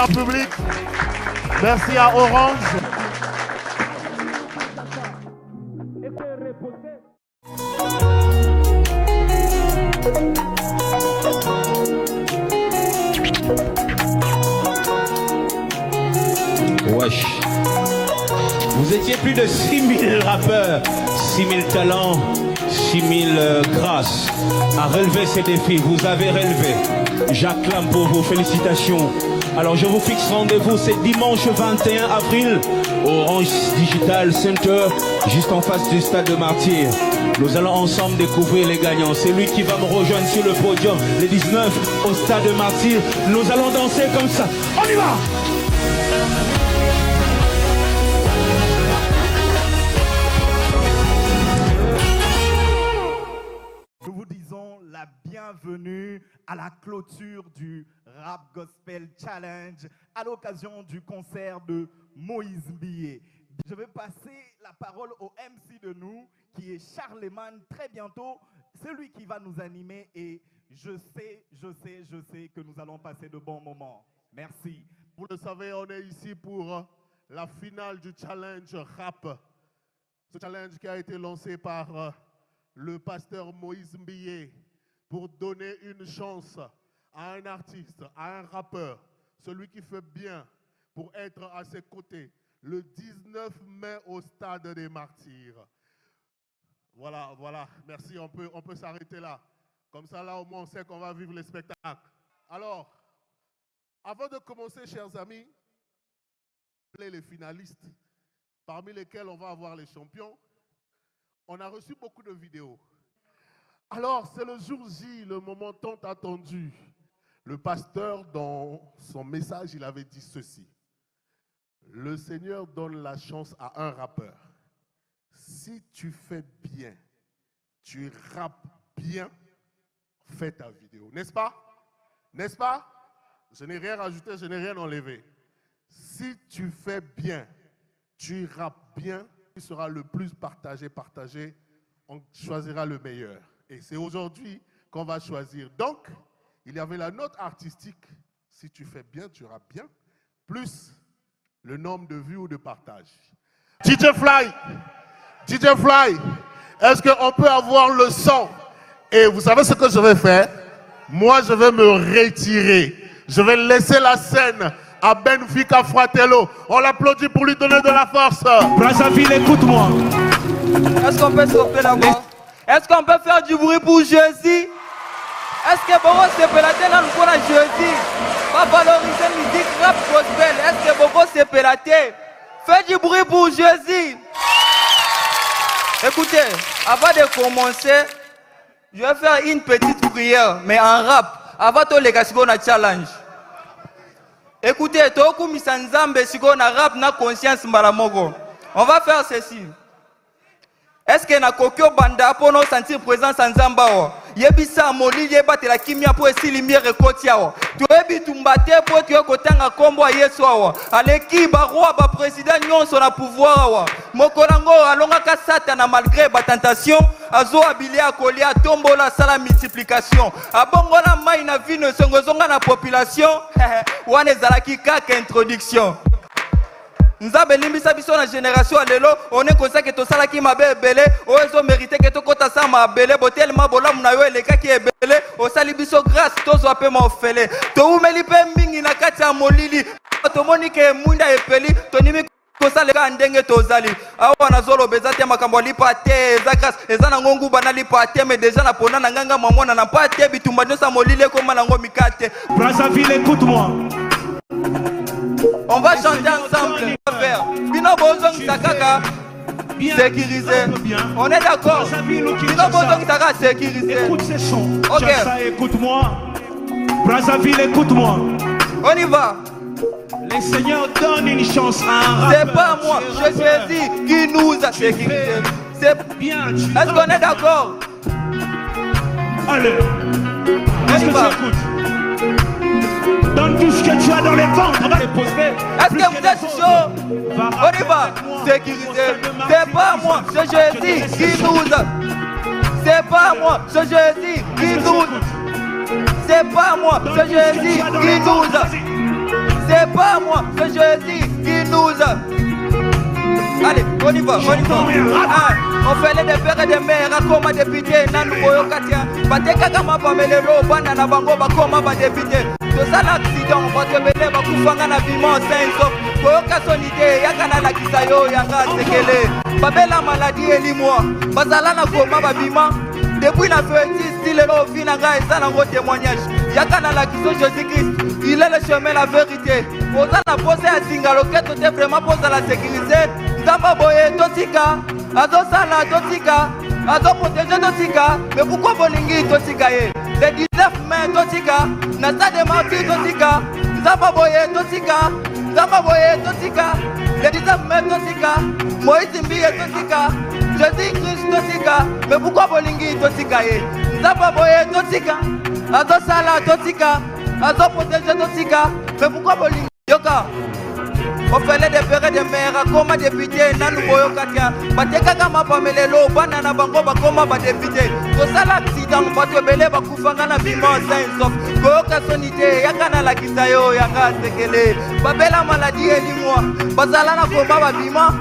en public. Merci à Orange. Wesh. Vous étiez plus de 6000 rappeurs, 6000 talents, 6000 grâces à relever ces défis. Vous avez relevé. J'acclame pour vous. Félicitations. Alors je vous fixe rendez-vous, c'est dimanche 21 avril au Orange Digital Center, juste en face du stade de Martyrs. Nous allons ensemble découvrir les gagnants. C'est lui qui va me rejoindre sur le podium le 19 au stade de Martyrs. Nous allons danser comme ça. On y va! Nous vous disons la bienvenue à la clôture du Rap Gospel Challenge à l'occasion du concert de Moïse Mbié. Je vais passer la parole au MC de nous, qui est Charlemagne. Très bientôt, c'est lui qui va nous animer et je sais que nous allons passer de bons moments. Merci. Vous le savez, on est ici pour la finale du challenge rap. Ce challenge qui a été lancé par le pasteur Moïse Mbié pour donner une chance à un artiste, à un rappeur, celui qui fait bien pour être à ses côtés le 19 mai au stade des Martyrs. Voilà, merci, on peut s'arrêter là. Comme ça, là, au moins, on sait qu'on va vivre les spectacles. Alors, avant de commencer, chers amis, les finalistes, parmi lesquels on va avoir les champions, on a reçu beaucoup de vidéos. Alors, c'est le jour J, le moment tant attendu. Le pasteur, dans son message, il avait dit ceci. Le Seigneur donne la chance à un rappeur. Si tu fais bien, tu rappes bien, fais ta vidéo. N'est-ce pas? N'est-ce pas? Je n'ai rien rajouté, je n'ai rien enlevé. Si tu fais bien, tu rappes bien, tu seras le plus partagé, on choisira le meilleur. Et c'est aujourd'hui qu'on va choisir. Donc, il y avait la note artistique, si tu fais bien, tu rappes bien, plus le nombre de vues ou de partages. DJ Fly, est-ce qu'on peut avoir le son? Et vous savez ce que je vais faire? Moi, je vais me retirer. Je vais laisser la scène à Benfica Fratello. On l'applaudit pour lui donner de la force. Brazzaville, écoute-moi. Est-ce qu'on peut stopper la voix? Est-ce qu'on peut faire du bruit pour Jésus? Est-ce que Bobo se pélaté dans le coin de Jésus? Pas valoriser la musique rap gospel. Est-ce que Bobo se pélaté? Fais du bruit pour Jésus. Écoutez, avant de commencer, je vais faire une petite prière, mais en rap. Avant de les gars, challenge. Écoutez, Toku Misanzambe, si on a rap, na conscience malamogo. On va faire ceci. Est-ce que na kokyo banda pour nous sentir présence en Zamba? Yebisa moli yebate la kimia pour esi lumière rekotia. Tu ebi tumbate pour tu kotanga kombo Yesu awa. Aleki ba roi ba président nyonso na pouvoir awa. Mokolango alonga ka satana malgré ba tentation, azo abilia kolia tombola sala multiplication. Abongola mai na vino songozonga na population. Wane zalaki kaka introduction. Nzambe limbisa biso na génération alelo, on est conscient que to sala ki mabe ebele, o ezo mériter que to kota sa mabele, botelema bolamu na yo eleka ki ebele, o sali biso grâce tozo ape ma ofele. To umeli pe mingi na kati ya molili, to monike munda epeli, to nimi kosa leka ndenge tozali. Awa nazolo bezate makambo lipa te, eza grâce, eza na ngongu bana lipa te, mais déjà na pona na nganga mamona na pa te bitumba nyosa molili koma na ngo mikate. Brazzaville, écoute-moi. On va chanter ensemble. Bino Bozong Takaka sécurisé. On est d'accord. Bino Bozong Takaka sécurisé. Écoute ces sons. Ok. Écoute-moi. Brazzaville, écoute-moi. On y va. Les seigneurs donnent une chance à un rappeur. C'est pas moi, je Jésus qui nous a sécurisé. C'est bien. Est-ce qu'on est d'accord? Allez. Est-ce que tu écoutes? Donne tout ce que tu as dans les ventres, on va les poster. Est-ce que vous êtes chaud? On y va. Sécurisé. C'est pas moi, c'est Jésus qui nous a. C'est pas moi, c'est Jésus qui nous a. C'est pas moi, c'est Jésus qui nous a. c'est pas moi, c'est Jésus qui nous a. Allez, on y va, on y va. Ah, on fait les pères et des mères, comme député, Nanou Boyo Katia. Bateka kama pamelelo, bana na bango, bakoma ba député. Tout ça l'accident, on va te bébé, bakufanga na bimon, senso. Boyo kasonité, yakana la kisayo, yanga sekele. Babela maladie, elimwa. Bazala na koma ba bima. Depuis la feuille, style le fin, et ça n'a pas témoignage. Yakana la kiso Jésus-Christ. Il est le chemin, la vérité. Pour ça, la pose à Singalo, qui était vraiment posé à la sécurité. Zamba Boye, Totika, Azo Sala, Totika, Azo Protégé, Totika. Mais pourquoi Boningi, Totika? Le 19 mai, Totika, Nasa de Marti, Totika, Zamba Boye, Totika, Zamba Boye, Totika. Le 19 mai, Totika, Moïse Mbiye, Totika, Jésus-Christ, Totika. Mais pourquoi Boningi, Totika? Zamba Boye, Totika, Azo Sala, Totika. Azo protégé Totika, mais pourquoi Bolingi Yoka? On fait les pères et des mères, comme député, Nanou Boyo Katia. Bateka kama pamelelo, banana bango, bakoma ba député. Tout ça l'accident, bato belé, bakufanga na bimon, sauf. Boyoka sonité, yakana la kisayo, yanga sekele. Babela maladie, elimwa. Bazala na koma ba bimon.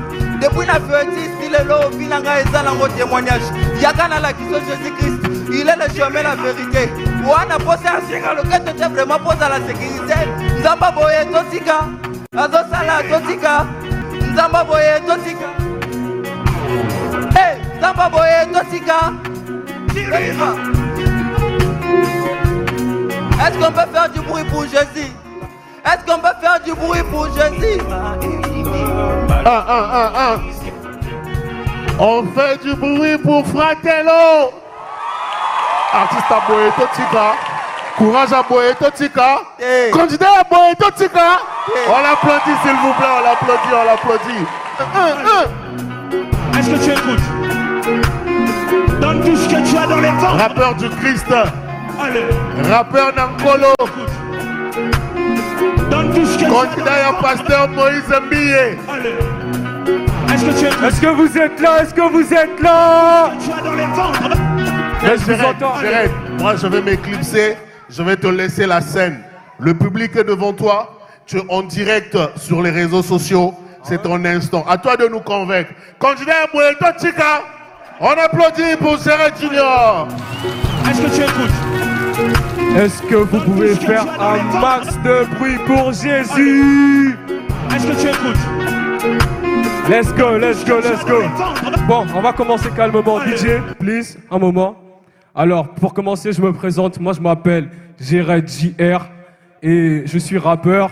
Depuis la feuille, style l'eau, finanga et ça, l'ango témoignage. Yakana la kiso Jésus-Christ. Il est le chemin, la vérité. On a posé un signe à lequel tu étais vraiment posé à la sécurité. Nzamba Boye Totika, Azo Sala Totika, Nzamba Boye Totika. Hey, Nzamba Boye Totika. Est-ce qu'on peut faire du bruit pour Jésus? Est-ce qu'on peut faire du bruit pour Jésus? On fait du bruit pour Fratello. Artiste à Boye Totika, courage à Boye Totika, candidat à Boye Totika. On l'applaudit s'il vous plaît, on l'applaudit, on l'applaudit. Est-ce que tu écoutes? Donne tout ce que tu as dans les ventres. Rappeur du Christ, Allez. rappeur Nankolo, Donne tout ce que tu as dans les candidat à pasteur Moïse Mbiye. Allez. Est-ce que tu écoutes? Est-ce que vous êtes là? Est-ce que vous êtes là? Tu as dans les ventres. Je vous entends. J'arrête. Moi, je vais m'éclipser. Je vais te laisser la scène. Le public est devant toi. Tu es en direct sur les réseaux sociaux. C'est ton instant. À toi de nous convaincre. Candidat à Boye Totika, on applaudit pour Serret Junior. Est-ce que tu écoutes? Est-ce que vous pouvez faire un max de bruit pour Jésus? Est-ce que tu écoutes? Let's go, let's go, let's go. Bon, on va commencer calmement. DJ, please, un moment. Alors, pour commencer, je me présente. Moi, je m'appelle Jared JR et je suis rappeur.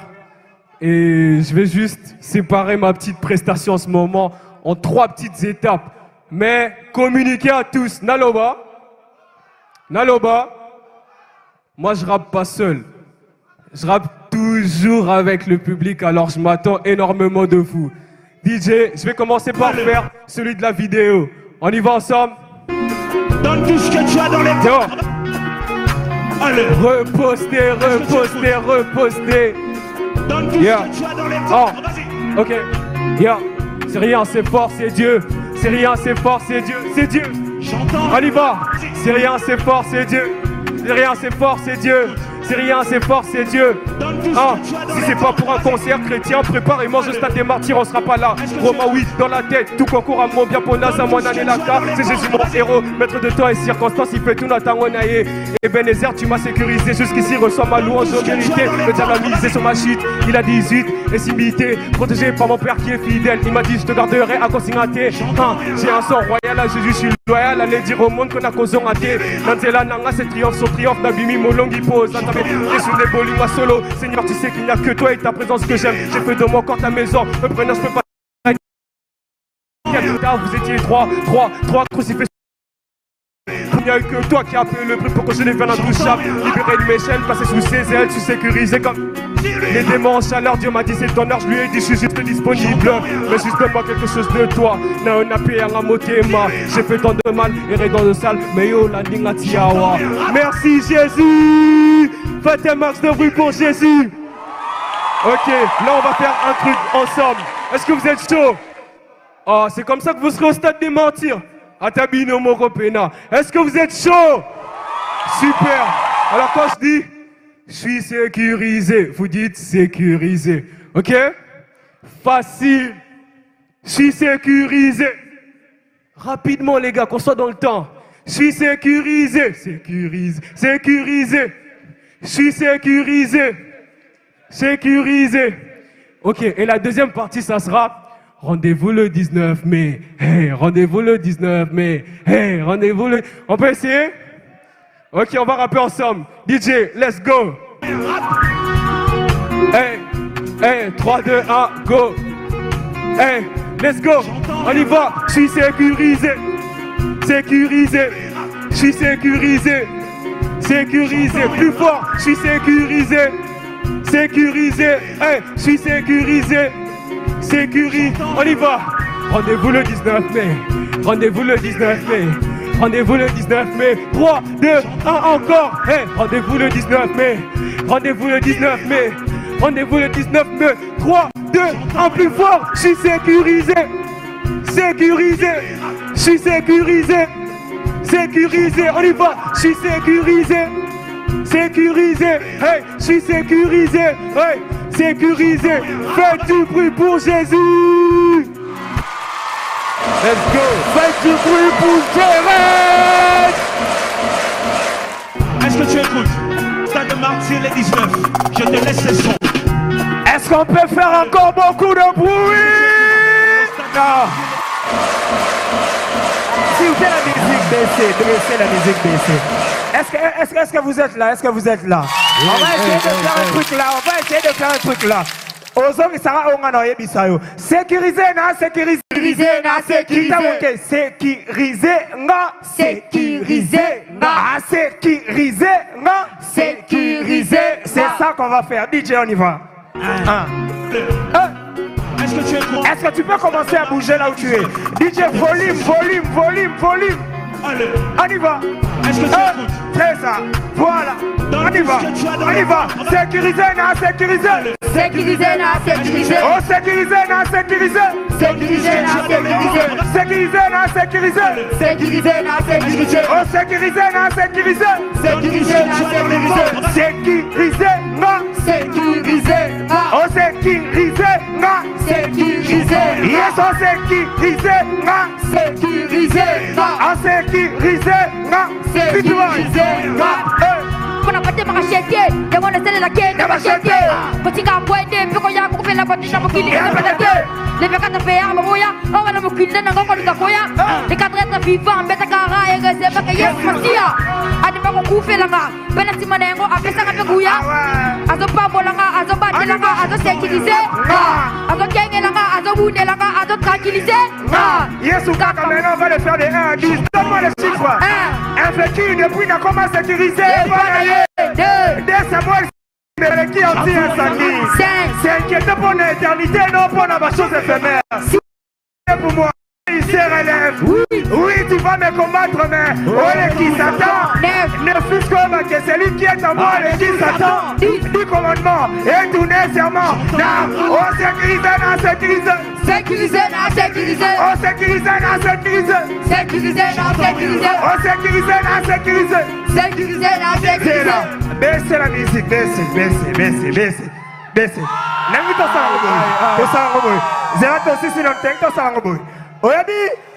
Et je vais juste séparer ma petite prestation en ce moment en 3 petites étapes. Mais communiquer à tous. Naloba. Naloba. Moi, je rappe pas seul. Je rappe toujours avec le public, alors je m'attends énormément de vous. DJ, je vais commencer par faire celui de la vidéo. On y va ensemble? Donne tout ce que tu as dans les ventres. Allez. Reposter, reposter, reposter. Donne tout ce que tu as dans les ventres. Vas-y. Ok. Yeah. C'est rien, c'est fort, c'est Dieu. C'est rien, c'est fort, c'est Dieu. C'est Dieu. J'entends. On y va. C'est rien, c'est fort, c'est Dieu. C'est rien, c'est fort, c'est Dieu. C'est rien, c'est fort, c'est Dieu. Si c'est pas pour un concert chrétien, préparez-moi juste à des martyrs, on sera pas là. Roma, oui, dans la tête, tout concours à mon bien pour Nasa, mon année la carte. C'est Jésus mon héros, maître de temps et circonstances, il fait tout notre naïe. Et Benézer, tu m'as sécurisé, jusqu'ici reçois ma louange de vérité. Le diable a misé sur ma chute, il a 18 et similité. Protégé par mon père qui est fidèle, il m'a dit je te garderai à consignaté. J'ai un sang royal à Jésus, je suis loyal, allez dire au monde qu'on a causé raté. Nanzela Nanga, c'est triomphe, son triomphe, Nabimi, mon long il pose. Sur les bowling à solo, Seigneur, tu sais qu'il n'y a que toi et ta présence que j'aime. J'ai fait de mon corps ta maison, me prenant, je peux pas. Vous étiez trois crucifix. Il n'y a eu que toi qui as payé le prix pour que je les vienne intouchable. Libérer de mes chaînes, passer sous ses ailes, tu sécurisé comme les démons en chaleur. Dieu m'a dit c'est ton heure, je lui ai dit je suis juste disponible. Mais juste donne-moi quelque chose de toi. Non, on a payé un motema. J'ai fait tant de mal, erré dans le sale. Mais yo, la dinga tiawa. Merci Jésus. Faites un max de bruit pour Jésus. Ok, là on va faire un truc ensemble. Est-ce que vous êtes chaud? Oh, c'est comme ça que vous serez au stade des martyrs. Atabino Moropena. Est-ce que vous êtes chaud? Super. Alors quand je dis Je suis sécurisé. Vous dites sécurisé. Ok? Facile. Je suis sécurisé. Rapidement, les gars, qu'on soit dans le temps. Je suis sécurisé. Sécurisé. Sécurisé. Je suis sécurisé. Sécurisé. Ok, et la deuxième partie, ça sera rendez-vous le 19 mai. Hey, rendez-vous le 19 mai. Hey, rendez-vous le... On peut essayer? Ok, on va rapper ensemble. DJ, let's go. Hey, hey, 3, 2, 1, go. Hey, let's go. On y va. Je suis sécurisé. Sécurisé. Je suis sécurisé. Sécurisé. Plus fort. Je suis sécurisé. Sécurisé. Hey, je suis sécurisé. Sécurisé. On y va. Rendez-vous le 19 mai. Rendez-vous le 19 mai. Rendez-vous le 19 mai. 3, 2, 1 encore. Hey, rendez-vous le 19 mai. Rendez-vous le 19 mai. Rendez-vous le 19 mai. 3, 2, 1 plus fort. Je suis sécurisé. Sécurisé. Je suis sécurisé. Sécurisé. On y va. Je suis sécurisé. Sécurisé. Hey, je suis sécurisé. Hey, sécurisé. Faites du bruit pour Jésus. Let's go. Faites du bruit pour Jésus. Est-ce que tu écoutes? Stade de Martyr les 19. Je te laisse les sons. Est-ce qu'on peut faire encore beaucoup de bruit? Non. S'il vous plaît, la musique baissée, baissez la musique baissée. Est-ce que vous êtes là? Est-ce que vous êtes là? On va essayer de faire un truc là. On va essayer de faire un truc là. Ozongi sara onga na yebisayo. Sécuriser na sécuriser. Sécuriser na sécuriser. Sécuriser nga. Sécuriser nga. Ah, sécuriser nga. Sécuriser. C'est ça qu'on va faire. DJ, on y va. Est-ce que tu écoutes? Est-ce que tu peux commencer à bouger là où tu es? DJ, volume, volume, volume, volume. Allez. On y va. Est-ce que tu écoutes? C'est ça. Voilà. On y va. On y va. Sécuriser na sécuriser. Sécuriser na sécuriser. Oh, sécuriser na sécuriser. Sécuriser na sécuriser. Sécuriser na sécuriser. Sécuriser na sécuriser. Oh, sécuriser na sécuriser. Sécuriser na sécuriser. Sécuriser na. Sécuriser na. Oh, sécuriser na. Sécuriser Yes, on sécuriser na. Sécuriser na. On sécuriser na. Sécuriser na. Kuna pate makashete, yamona sele la kenda mashete. Kotika kwende piko ya kufela patisha mukili ya padate. Les vekata faire mamoya, on va le mukili na ngoko likakoya. Les quatre êtres vivants beta kara et rese baka yes masia. Adi bako kufela nga, bena simanengo apesa ka peguya. Azo pabola nga, azo batela nga, azo sécuriser. Azo kengela nga, azo bundela nga, azo tranquilliser. Yesu kaka maintenant on va le faire des 1 à 10. Donne-moi les chiffres. Infecté depuis n'a comment sécuriser. Deux Samuel qui ont dit incendie. C'est inquiété pour l'éternité, non pour la chose éphémère. Pour moi, il se relève. Oui, tu vas me combattre, mais oh, qui s'attend. Ne fût-ce que celui qui est en moi, le qui s'attend. Du commandement et tout nécessairement. Oh, sécuriser, non, sécuriser. Sécuriser na sécuriser. Oh, sécuriser, non, sécuriser. Sécuriser na sécuriser. Oh, sécuriser, non, sécuriser. Sécuriser na sécuriser. Baissez la musique, baissez. Nangi to salango boy. Zera to sisi non tek to salango boy. Oyabi,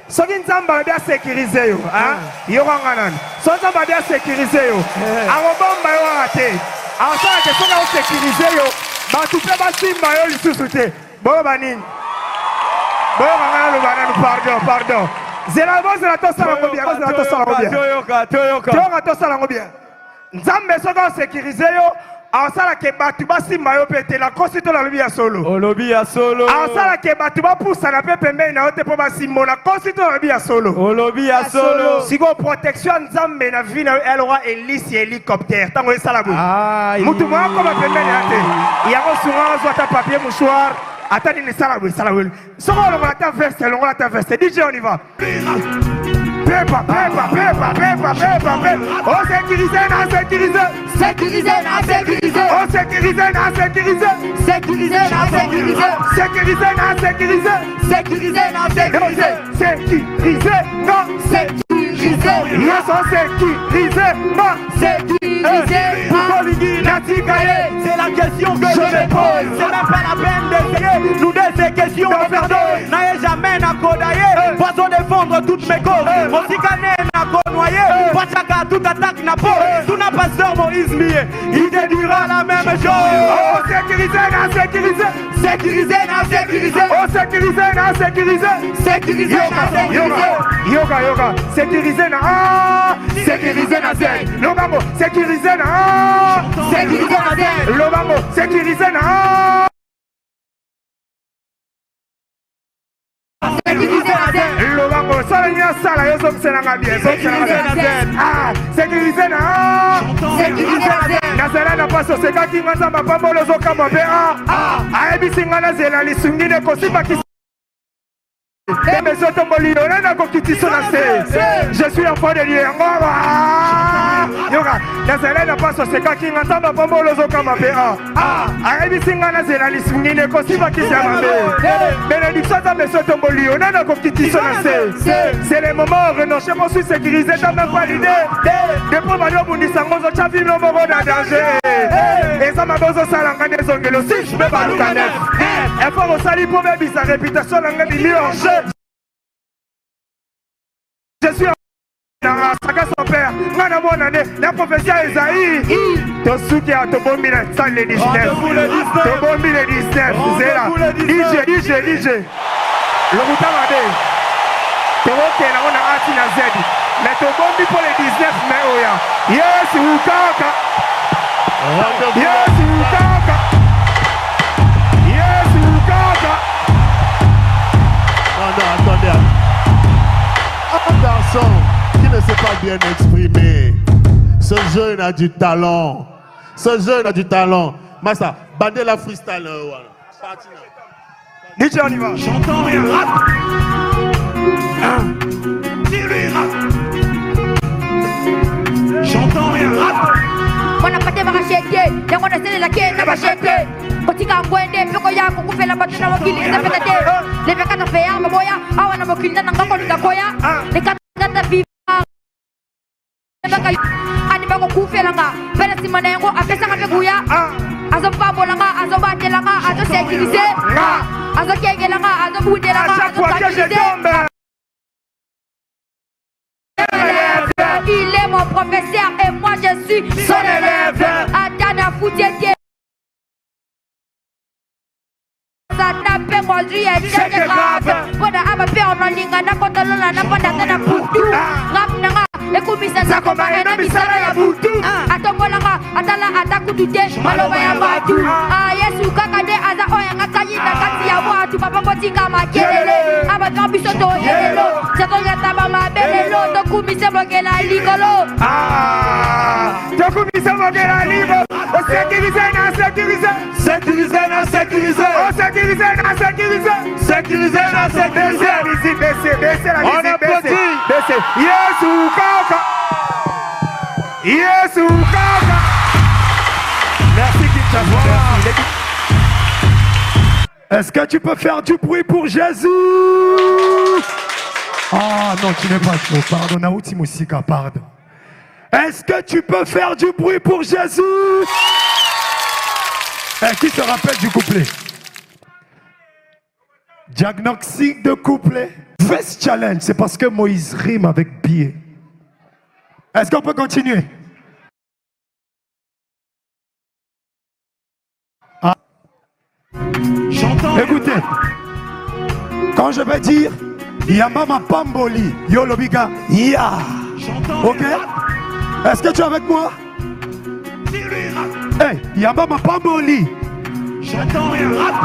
soki nzamba bia sécuriser yo, hein? Yo ngana. So nzamba bia sécuriser yo. Angobomba yo ate. Asa ke soka o sécuriser yo. Ba tu pe ba simba yo lisusu te. Bo banini. Bo ngana lo bananu pardon. Zera bo zera to salango bia, bo zera to salango bia. Toyoka to salango bia. Nzambe soka o sécuriser yo. Asala ke batu basimba yo pete la kosito la lobi ya solo. Olobi ya solo. Asala ke batu bapusa na pe pembeni na yote po basimbo la kosito la lobi ya solo. Olobi ya solo. Siko protection nzambe na vie na elle aura hélice hélicoptère. Tango esala boy. Mutu mo ko ba pembeni ate. Yango sunga zo ta papier mouchoir. Atani ni sala boy. Soko lo ta veste, DJ on y va. Pepa. Oh, sécuriser, na sécuriser. Sécuriser na sécuriser. Oh, sécuriser, na sécuriser. Sécuriser na sécuriser. Sécuriser, na sécuriser. Sécuriser na sécuriser. Sécuriser, na sécuriser. Yes, on sécuriser, na sécuriser. Koligi, Natika, toutes mes causes. Mosikane na noyé, Pachaka tout attaque na peau. Tout n'a pas pasteur Moïse Mbié, il te dira la même chose. Oh, sécurisé, na sécurisé. Sécurisé, na sécurisé. Oh, sécurisé, na sécurisé. Sécurisé, na sécurisé. Yoga, sécurisé na A. Sécurisé na Z. Lobamo, sécurisé na A. Sécurisé na Z. Lobamo, sécurisé na A. Lobamo, Solenia Sala, yo som senanga bien. Ah, sécurisé na A. Sécurisé na Z. Nazela na paso seka kinganza mapambolo zoka mabe A. Aebisinga na zela lisungine kosiba kisi. Je suis enfant de Dieu. Yoga, Nazela na paso seka kinganza mapambolo zoka mabe A. Aebisinga na zela lisungine kosiba kisi mabe. Bénédiction dans mes soins tomboli, on a un compétition. C'est le moment où Renan Chemo suis sécurisé dans ma validée. Depuis ma noble Nissango, je t'ai vu le moment d'un danger. Et ça m'a besoin de salanga des ongles aussi, je me bats le canef. Et pour salir pour mes bis, sa réputation langa des lieux en jeu. Je suis en Saka son père, Nana mon année, la prophétie Esaïe. Tosuki a Tobombi la salle les 19. Tobombi les 19, c'est là. DJ. Le Moutamade. Toboke na on a Ati na Z. Mais Tobombi pour les 19, mais Oya. Yes, Ukaka. Yes, Ukaka. Yes, Ukaka. Non, attendez. Un garçon qui ne sait pas bien exprimer. Ce jeune a du talent. Massa, bandez la freestyle. Voilà. DJ, on y va. J'entends rien. Rap. Dis-lui rap. J'entends rien. Rap. On a pas de marachete, et on a celle la quai, n'a pas acheté. Kotika Ngwende, Pekoya, Kukufe la Batuna Wakili, et la Pétate. Les Pekata Féa, Maboya, Awana Mokilina, Nangakolika Koya, les Katata Viva. Anibako Kufelanga, Pelasimanengo, Apesanga Peguya, Azopabolanga, Azobatelanga, Azo sécurisé, Azo Kegelanga, Azo Boudelanga, Azo stabilisé. Il est mon professeur et moi je suis son élève. Adana Foutiété. Ça n'a pas conduit à être grave. Pour avoir peur en ligne, n'a pas de l'on n'a pas d'atteindre pour tout. Rapnanga, et comme ça combat et non, ça ya boutou. Atombolanga, Atala, Atakutute, Malobaya Batu. Ah, Yesu, Kakade, Aza, Oyanga, Kayina, Katia, Watu, Papa Kotika, Makelele, Abakambisoto, Yellow, Satonga, Belelo, Tokumise Mogela, Ligolo. Ah, Tokumise Mogela, Ligolo. Sécurisé, sécurisé. Sécurisé, sécurisé. Oh, sécurisé, sécurisé. Sécurisé, sécurisé. Baissez la musique, baissez. Yesu, Kaka. Yesu, Kaka. Merci, Kinshasa. Est-ce que tu peux faire du bruit pour Jésus? Ah non, tu n'es pas chaud. Pardon, Naouti Moussika, pardon. Est-ce que tu peux faire du bruit pour Jésus? Qui se rappelle du couplet? Diagnostic de couplet. First challenge, c'est parce que Moïse rime avec billet. Est-ce qu'on peut continuer? Ah. Écoutez, quand je vais dire Yamama Pamboli, Yolobiga, Ya. Ok? Est-ce que tu es avec moi? Hey, Yamama Pamboli.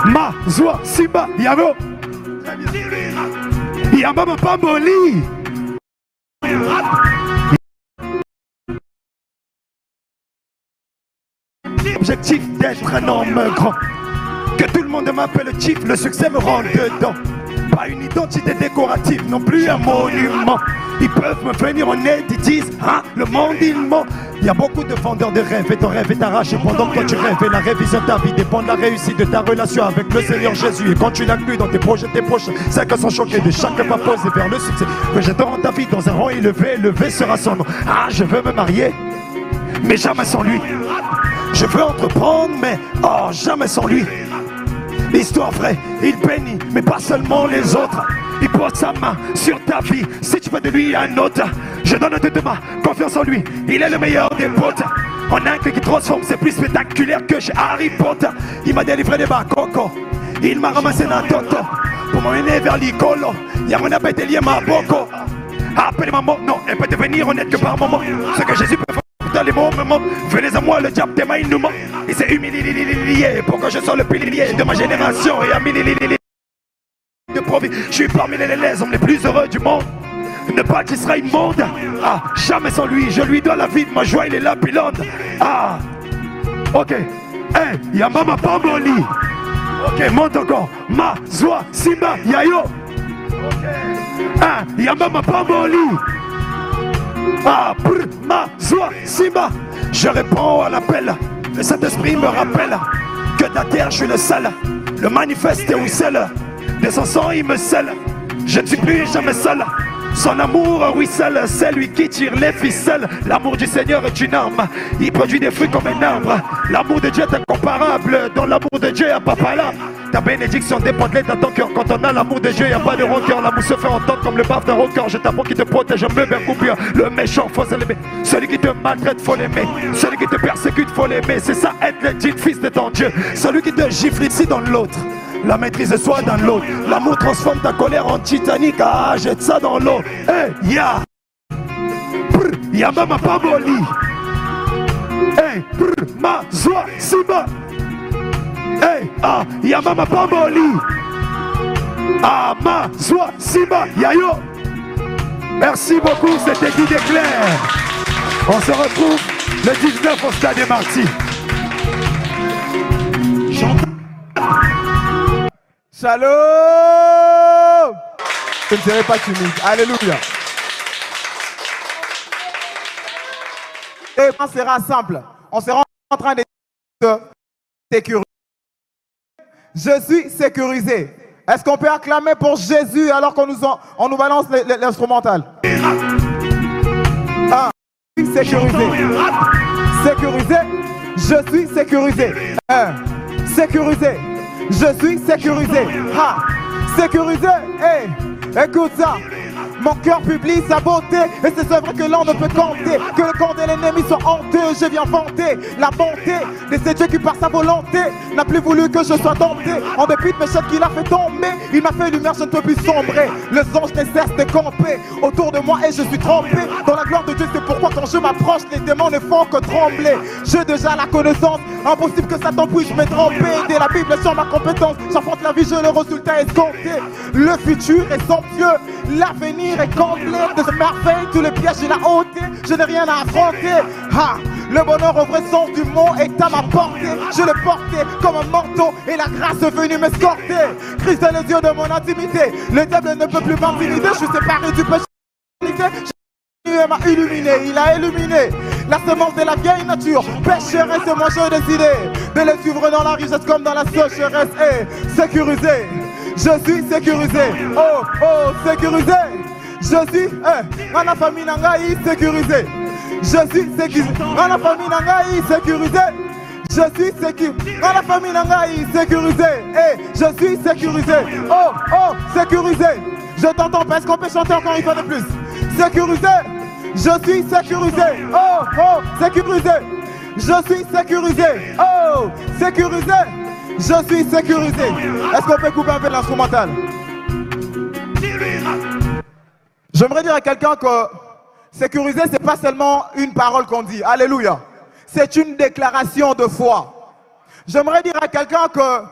Ma, Zoua, Simba, Yamo. Yamama Pamboli. Objectif d'être un homme grand. Que tout le monde m'appelle Chief, le succès me rend dedans. Pas une identité décorative, non plus un monument. Ils peuvent me venir en aide, ils disent, hein, le monde il ment. Il y a beaucoup de vendeurs de rêves et ton rêve est arraché pendant que tu rêves. Et la révision de ta vie dépend de la réussite de ta relation avec le Seigneur Jésus. Et quand tu l'inclus dans tes projets, tes proches, c'est que sont choqués de chaque pas posé vers le succès. Que je te rends ta vie dans un rang élevé, élevé sera son nom. Ah, je veux me marier, mais jamais sans lui. Je veux entreprendre, mais oh, jamais sans lui. L'histoire vraie, il bénit, mais pas seulement les autres. Il qui pose sa main sur ta vie. Si tu veux de lui un autre, je donne toute ma confiance en lui. Il est le meilleur des potes. On a un clé qui transforme, c'est plus spectaculaire que chez Harry Potter. Il m'a délivré des coco, il m'a ramassé dans toto pour m'emmener vers l'icolo. Y'a mon appel lié ma boko. Appelez maman, non, elle peut devenir honnête que par moment. Ce que Jésus peut faire dans les bons moments. Venez à moi, le diable des mains, il nous ment. Il s'est humilié pour que je sois le pilier de ma génération. Et à de profit, je suis parmi les hommes les plus heureux du monde. Ne pas qu'il sera immonde. Ah, jamais sans lui, je lui dois la vie de ma joie, il est là, pilonde. Ah, ok. Hey, y'a mama pamboli. Ok, monte encore. Ma, Zoa, Simba, Yayo. Ah, y'a mama pamboli. Ah, brr, ma, Zoa, Simba. Je réponds à l'appel. Le Saint-Esprit me rappelle que de la terre, je suis le seul. Le manifeste est où seul. De son sang, il me scelle. Je ne suis plus jamais seul. Son amour ruisselle, c'est lui qui tire les ficelles. L'amour du Seigneur est une arme, il produit des fruits comme un arbre. L'amour de Dieu est incomparable, dans l'amour de Dieu il n'y a pas là. Ta bénédiction dépend de l'état de ton cœur. Quand on a l'amour de Dieu, il n'y a pas de rancœur. L'amour se fait entendre comme le baf d'un rocker. Je t'apprends qui te protège, me bien coupure. Le méchant, faut l'aimer. Celui qui te maltraite, faut l'aimer. Celui qui te persécute, faut l'aimer. C'est ça être le digne fils de ton Dieu. Celui qui te gifle ici dans l'autre, la maîtrise de soi dans l'autre. L'amour transforme ta colère en Titanic. Ah, jette ça dans l'eau. Hey, ya ya mama pamboli. Hey, ma Zoa Simba. Hey, ah, ya mama pamboli. Ah, ma Zoa Simba, Yayo. Merci beaucoup, c'était Guy Desclair. On se retrouve le 19 au Stade des Martyrs. Shalom! Je ne serai pas timide. Alléluia. Et on sera simple. On sera en train de sécuriser. Je suis sécurisé. Est-ce qu'on peut acclamer pour Jésus alors qu'on nous balance l'instrumental? Ah, je suis sécurisé. Sécurisé. Je suis sécurisé. Sécurisé. Je suis sécurisé. Ha! Sécurisé. Hey, écoute ça. Mon cœur publie sa beauté. Et c'est vrai que l'on ne peut compter. Que le camp de l'ennemi soit honteux. Je viens vanter la bonté de ce Dieu qui par sa volonté n'a plus voulu que je sois dompté. En dépit de mes chefs qu'il a fait tomber, il m'a fait lumière, je ne peux plus sombrer. Les anges ne cessent de camper autour de moi et je suis trempé dans la gloire de Dieu. C'est pourquoi quand je m'approche, les démons ne font que trembler. J'ai déjà la connaissance, impossible que Satan puisse me tromper. Dès la Bible sur ma compétence, j'affronte la vie, je le résultat escompté. Le futur est somptueux, l'avenir est comblé de ce merveille, tous les pièges il a ôté, je n'ai rien à affronter. Ha! Le bonheur au vrai sens du mot est à ma portée. Je le portais comme un manteau et la grâce est venue m'escorter. Christ est les yeux de mon intimité, le diable ne peut plus m'intimider. Je suis séparé du péché. Il m'a illuminé, il a illuminé la semence de la vieille nature. Pécheresse, moi j'ai décidé de les suivre dans la richesse comme dans la sécheresse. Et sécurisé, je suis sécurisé. Oh, oh, sécurisé. Je suis, dans la famille Nangaï, sécurisé. Je suis sécurisé. Dans la famille Nangaï, sécurisé. Je suis sécurisé. Dans la famille Nangaï, sécurisé. Je suis sécurisé. Oh, oh, sécurisé. Je t'entends pas. Est-ce qu'on peut chanter encore une fois de plus? Sécurisé. Je suis sécurisé. Oh, oh, sécurisé. Je suis sécurisé. Oh, sécurisé. Je suis sécurisé. Est-ce qu'on peut couper un peu l'instrumental? J'aimerais dire à quelqu'un que sécuriser, c'est pas seulement une parole qu'on dit. Alléluia. C'est une déclaration de foi. J'aimerais dire à quelqu'un que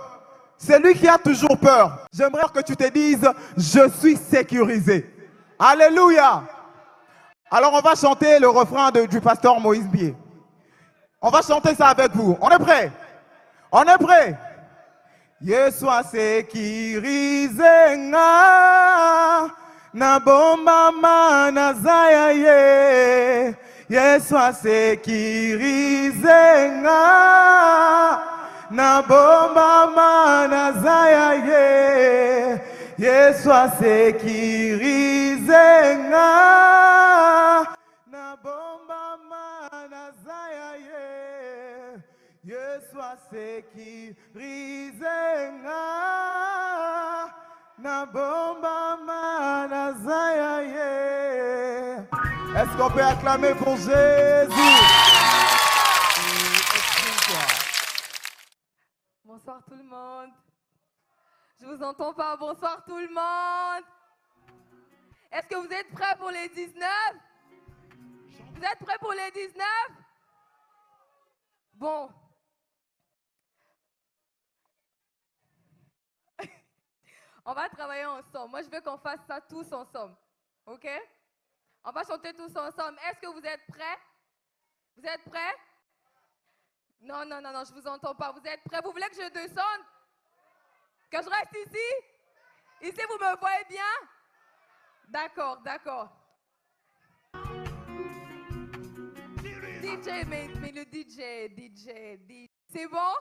c'est lui qui a toujours peur. J'aimerais que tu te dises, je suis sécurisé. Alléluia. Alors on va chanter le refrain du pasteur Moïse Bié. On va chanter ça avec vous. On est prêt? On est prêt? Yeswa sécurisé na bomba mana zaya ye. Yeswa sécurisé na bomba mana zaya ye. Yeswa sécurisé na bomba mana zaya ye. Yeswa sécurisé Est-ce qu'on peut acclamer pour Jésus? Bonsoir tout le monde. Je vous entends pas. Bonsoir tout le monde. Est-ce que vous êtes prêts pour les 19? Vous êtes prêts pour les 19? Bon. On va travailler ensemble. Moi, je veux qu'on fasse ça tous ensemble. OK? On va chanter tous ensemble. Est-ce que vous êtes prêts? Vous êtes prêts? Non, non, non, non, je vous entends pas. Vous êtes prêts? Vous voulez que je descende? Que je reste ici? Ici, vous me voyez bien? D'accord, d'accord. DJ, mais le DJ. C'est bon?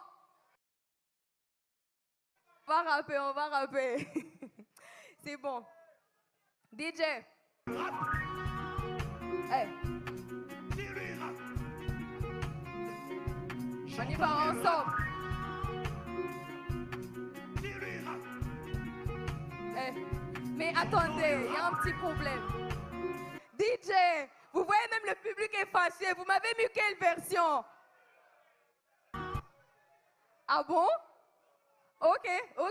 On va rapper. C'est bon. DJ. Hey. On y va ensemble. Hey. Mais attendez, il y a un petit problème. DJ, vous voyez même le public est fâché. Vous m'avez mis quelle version? Ah bon? Ok,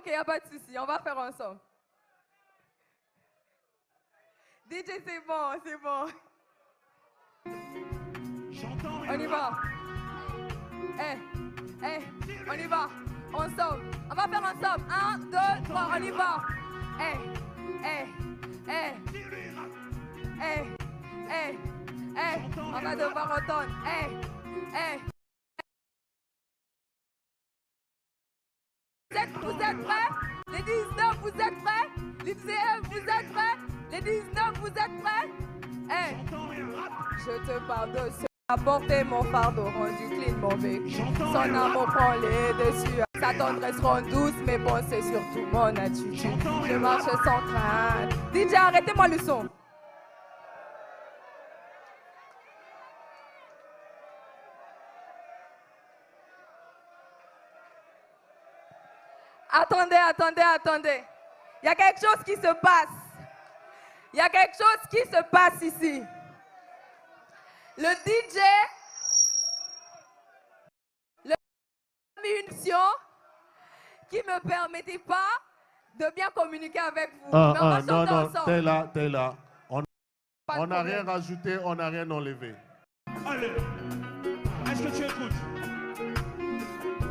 y a pas de souci, on va faire ensemble. DJ, c'est bon. On y va. On y va. Ensemble. On va faire ensemble. 1, 2, 3, on y va. On va devoir entendre. Vous êtes prêts? Les 19, vous êtes prêts? Les 19, vous êtes prêts? Les 19, vous êtes prêts? Je te pardonne. Apporter mon fardeau, rendu clean, mon vécu. Son amour prend les dessus. Sa tendresse rend douce mes pensées, surtout mon attitude. Je marche sans crainte. DJ, arrêtez-moi le son. Attendez. Il y a quelque chose qui se passe. Ici. Le DJ, une mission qui ne me permettait pas de bien communiquer avec vous. Mais on va chanter ensemble. T'es là. On n'a rien rajouté, on n'a rien enlevé. Allez, est-ce que tu écoutes?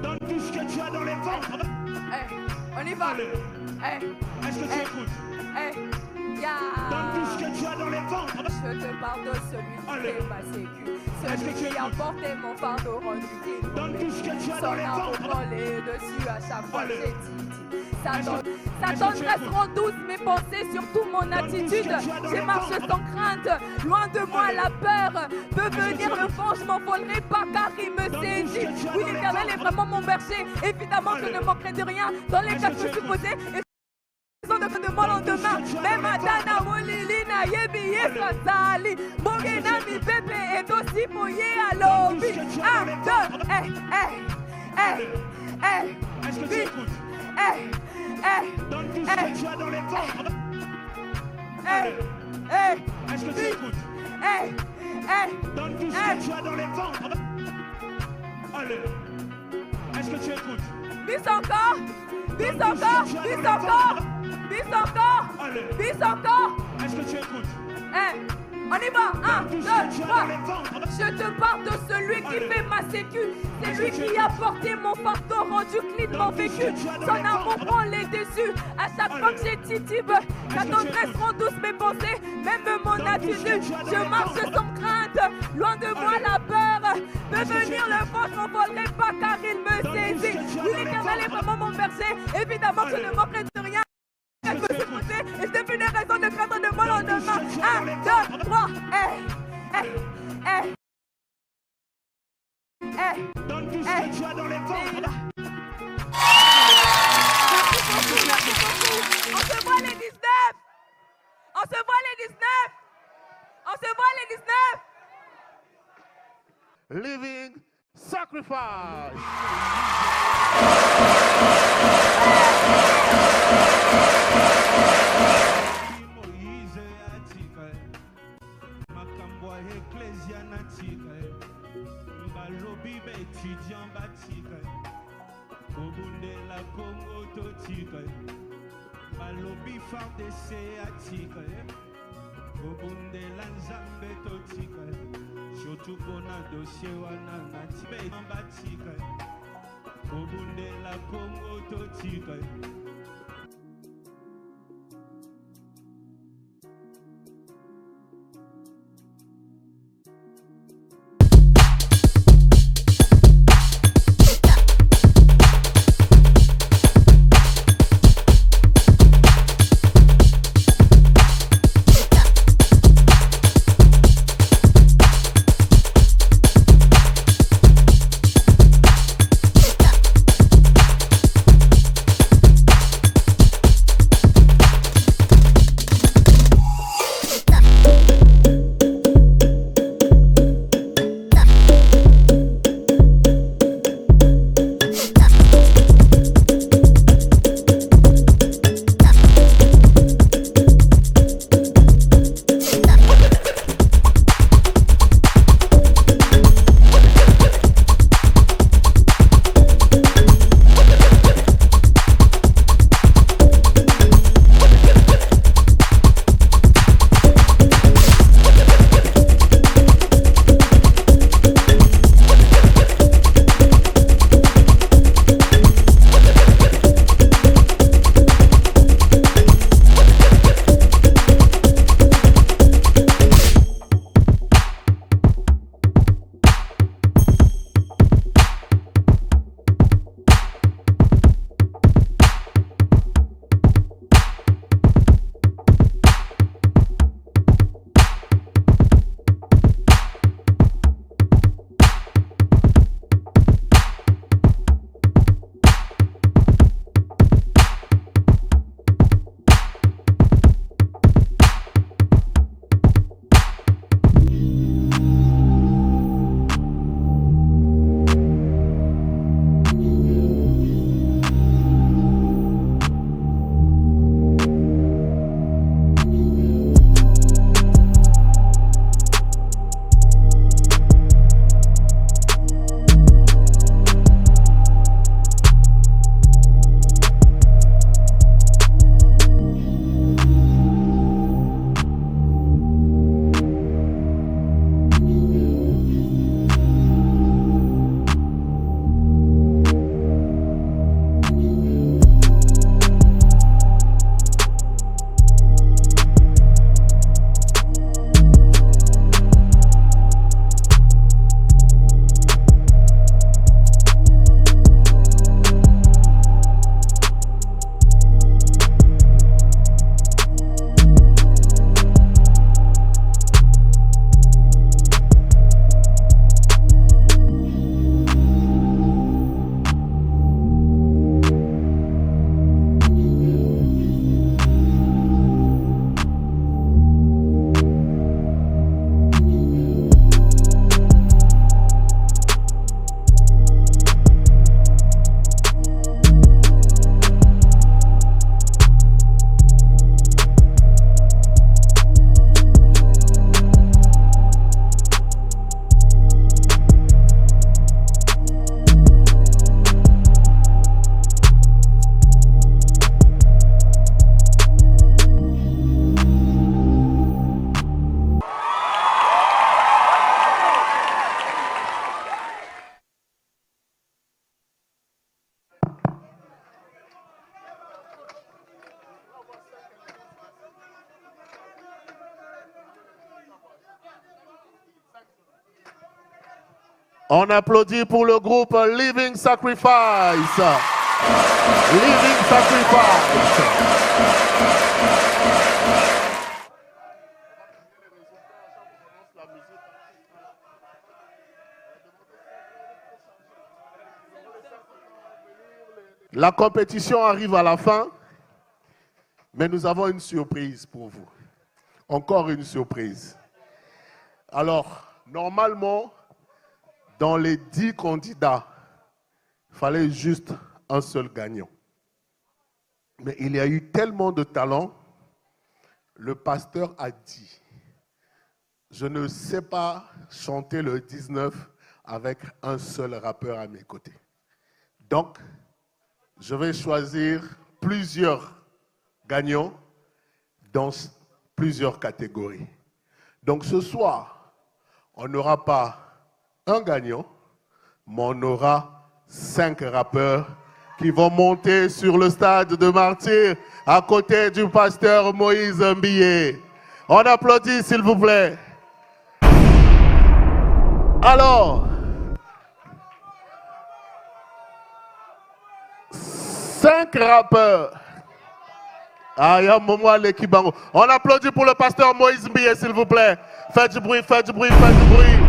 Donne tout ce que tu as dans les ventres. On y va. Allez. Est-ce que tu écoutes? Donne tout ce que tu as dans les ventres. Je te pardonne celui qui fait ma sécu. Celui qui a porté mon fardeau rendu clean. Donne tout ce que tu as dans les ventres. Son amour les dessus à chaque fois que j'ai dit. Sa tendresse rend douce mes pensées, surtout mon attitude. Je marche sans crainte, loin de moi la peur peut venir le vent, je m'envolerai pas car il me saisit. Oui, l'Éternel est vraiment mon berger, évidemment je ne manquerai de rien dans les cas que je suis posé. De mon lendemain, même Adana, Molilina, Yebi, Yesrazali, Mogena, mi bébé est aussi mouillé à l'obbi. 1, 2, Est-ce que tu écoutes? Donne tout ce que tu as dans les ventres. Est-ce que tu écoutes? Donne tout ce que tu as dans les ventres. Allez. Est-ce que tu écoutes? Bis encore. Est-ce que tu écoutes? On y va, 1, 2, 3. Je te parle de celui qui fait ma sécu. C'est lui qui a porté mon fardeau, rendu clean mon vécu. Son amour prend les dessus. À chaque fois que j'ai titube, sa tendresse rend douce mes pensées, même mon attitude. Je marche sans crainte, loin de moi la peur peut venir le vent, je m'envolerai pas car il me saisit. Oui, l'Éternel est vraiment mon berger, évidemment je ne manquerai de rien. Et je n'ai plus de raison de craindre de mon lendemain. 1, 2, 3. Donne tout ce que tu as dans les ventres. Merci beaucoup. On se voit les 19. Living Sacrifice. Moïse atika makambo ya ecclesia natika balobi baétudiant batika kobundela Congo totika balobi FARDC atika kobundela Nzambe totika surtout mpona dossier wana natika batika kobundela Congo totika. On applaudit pour le groupe Living Sacrifice. Living Sacrifice. La compétition arrive à la fin, mais nous avons une surprise pour vous. Encore une surprise. Alors, normalement, dans les 10 candidats, il fallait juste un seul gagnant. Mais il y a eu tellement de talent, le pasteur a dit, je ne sais pas chanter le 19 avec un seul rappeur à mes côtés. Donc, je vais choisir plusieurs gagnants dans plusieurs catégories. Donc ce soir, on n'aura pas un gagnant, mais on aura 5 rappeurs qui vont monter sur le stade de Martyrs à côté du pasteur Moïse Mbiyé. On applaudit s'il vous plaît. Alors, 5 rappeurs. Ah, il y a un moment l'équipe. On applaudit pour le pasteur Moïse Mbiyé, s'il vous plaît. Faites du bruit, faites du bruit, faites du bruit.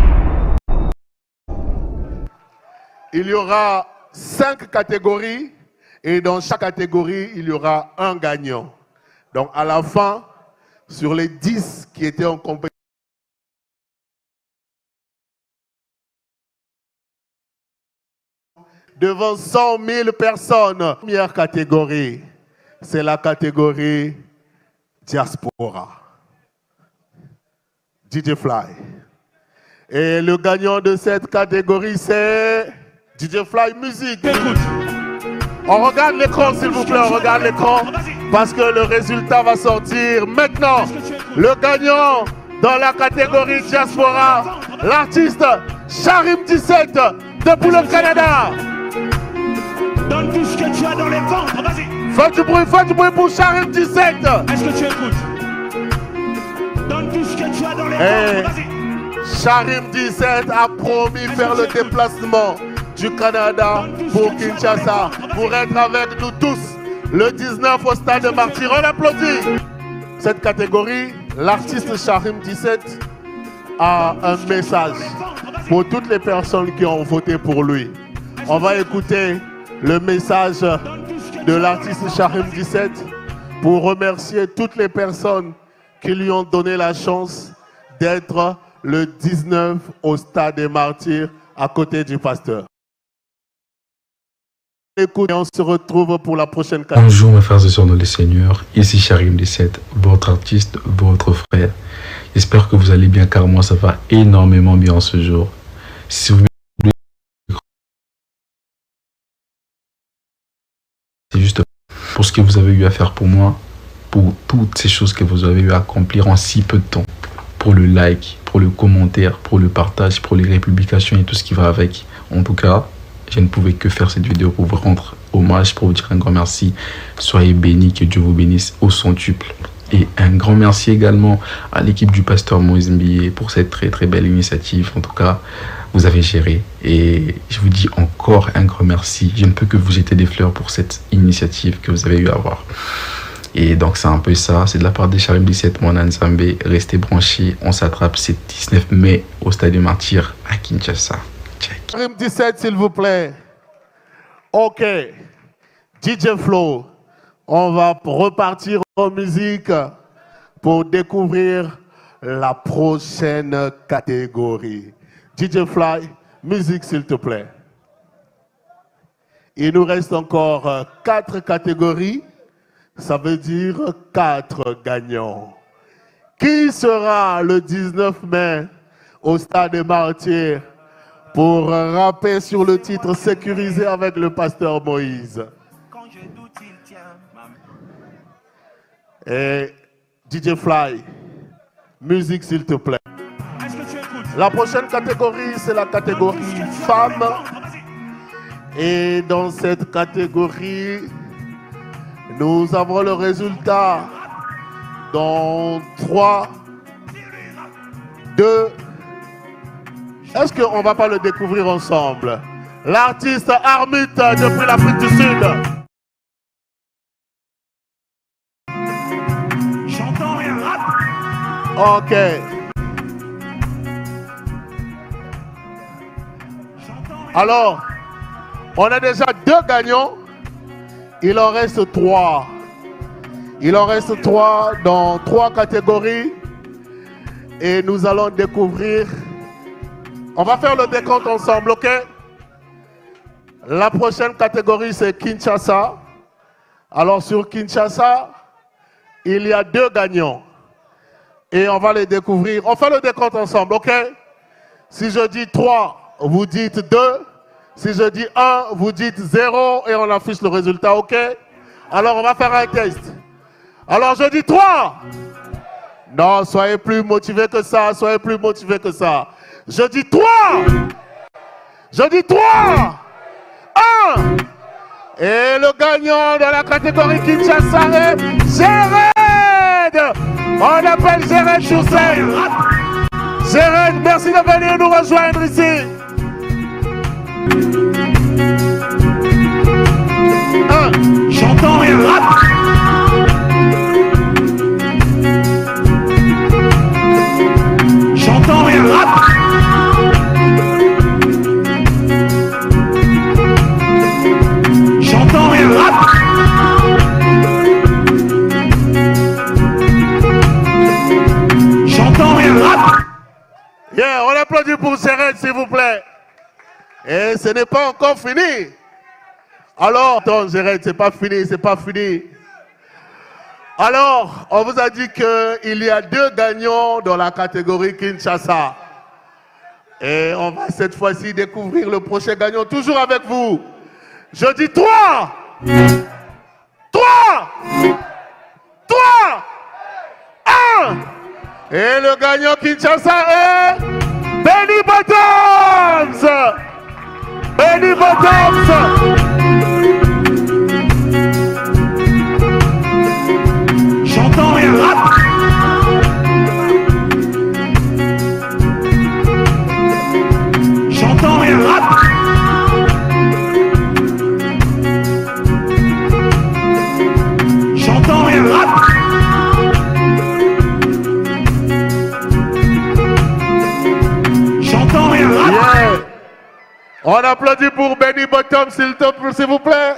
Il y aura 5 catégories et dans chaque catégorie, il y aura un gagnant. Donc à la fin, sur les 10 qui étaient en compétition, devant 100 000 personnes, première catégorie, c'est la catégorie diaspora. DJ Fly. Et le gagnant de cette catégorie, c'est DJ Fly Musique. On regarde l'écran, s'il vous plaît, on regarde l'écran, parce que le résultat va sortir maintenant. Le gagnant dans la catégorie diaspora, l'artiste Charim 17 depuis le Canada. Donne tout ce que tu as dans les ventres, vas-y. Faites du bruit pour Charim 17. Est-ce que tu écoutes? Donne tout ce que tu as dans les ventres, vas-y. Charim 17 a promis faire le déplacement du Canada pour Kinshasa, pour être avec nous tous le 19 au stade de Martyrs. On applaudit. Cette catégorie, l'artiste Charim 17 a un message pour toutes les personnes qui ont voté pour lui. On va écouter le message de l'artiste Charim 17 pour remercier toutes les personnes qui lui ont donné la chance d'être le 19 au stade des Martyrs à côté du pasteur. Écoute, on se retrouve pour la prochaine catégorie. Bonjour mes frères et sœurs dans le Seigneur, ici Charim 17, votre artiste, votre frère. J'espère que vous allez bien car moi ça va énormément bien ce jour. Si vous c'est juste pour ce que vous avez eu à faire pour moi, pour toutes ces choses que vous avez eu à accomplir en si peu de temps, pour le like, pour le commentaire, pour le partage, pour les républications et tout ce qui va avec. En tout cas, je ne pouvais que faire cette vidéo pour vous rendre hommage, pour vous dire un grand merci. Soyez bénis, que Dieu vous bénisse au centuple. Et un grand merci également à l'équipe du pasteur Moïse Mbiyé pour cette très très belle initiative. En tout cas, vous avez géré et je vous dis encore un grand merci. Je ne peux que vous jeter des fleurs pour cette initiative que vous avez eu à avoir. Et donc c'est un peu ça, c'est de la part de Charim 17, mon Nzambé. Restez branchés, on s'attrape, c'est 19 mai au stade des Martyrs à Kinshasa. Check. Charim 17 s'il vous plaît. Ok, DJ Flow, on va repartir en musique pour découvrir la prochaine catégorie. DJ Fly, musique s'il te plaît. Il nous reste encore 4 catégories. Ça veut dire 4 gagnants. Qui sera le 19 mai au stade des Martyrs pour rapper sur le titre sécurisé avec le pasteur Moïse? Et DJ Fly, musique s'il te plaît. La prochaine catégorie, c'est la catégorie femmes. Et dans cette catégorie, nous avons le résultat dans 3, 2. Est-ce qu'on ne va pas le découvrir ensemble? L'artiste Armut depuis l'Afrique du Sud. J'entends rien, rap. Ok. Alors, on a déjà 2 gagnants. Il en reste 3. Il en reste 3 dans 3 catégories. Et nous allons découvrir On va faire le décompte ensemble, ok? La prochaine catégorie, c'est Kinshasa. Alors, sur Kinshasa, il y a 2 gagnants. Et on va les découvrir. On fait le décompte ensemble, ok? Si je dis 3, vous dites 2. Si je dis 1, vous dites 0 et on affiche le résultat, ok? Alors, on va faire un test. Alors, je dis 3. Non, soyez plus motivés que ça, soyez plus motivés que ça. Je dis 3. Je dis 3. 1. Et le gagnant dans la catégorie Kinshasa est Jéred. On appelle Jéred sur scène. Jéred, merci de venir nous rejoindre ici. 1. J'entends rien. J'entends rien. J'entends rien. J'entends rien. Yeah, on applaudit pour Jéred, s'il vous plaît. Et ce n'est pas encore fini. Alors, attends, Jéred, c'est pas fini, c'est pas fini. Alors, on vous a dit qu'il y a 2 gagnants dans la catégorie Kinshasa. Et on va cette fois-ci découvrir le prochain gagnant, toujours avec vous. Je dis 3. 3. 3. 1. Et le gagnant Kinshasa est Benny Bottoms. Benny Bottoms. J'entends rien. J'entends rien. J'entends rien. J'entends rien. Yeah. On applaudit pour Benny Bottom, s'il vous plaît.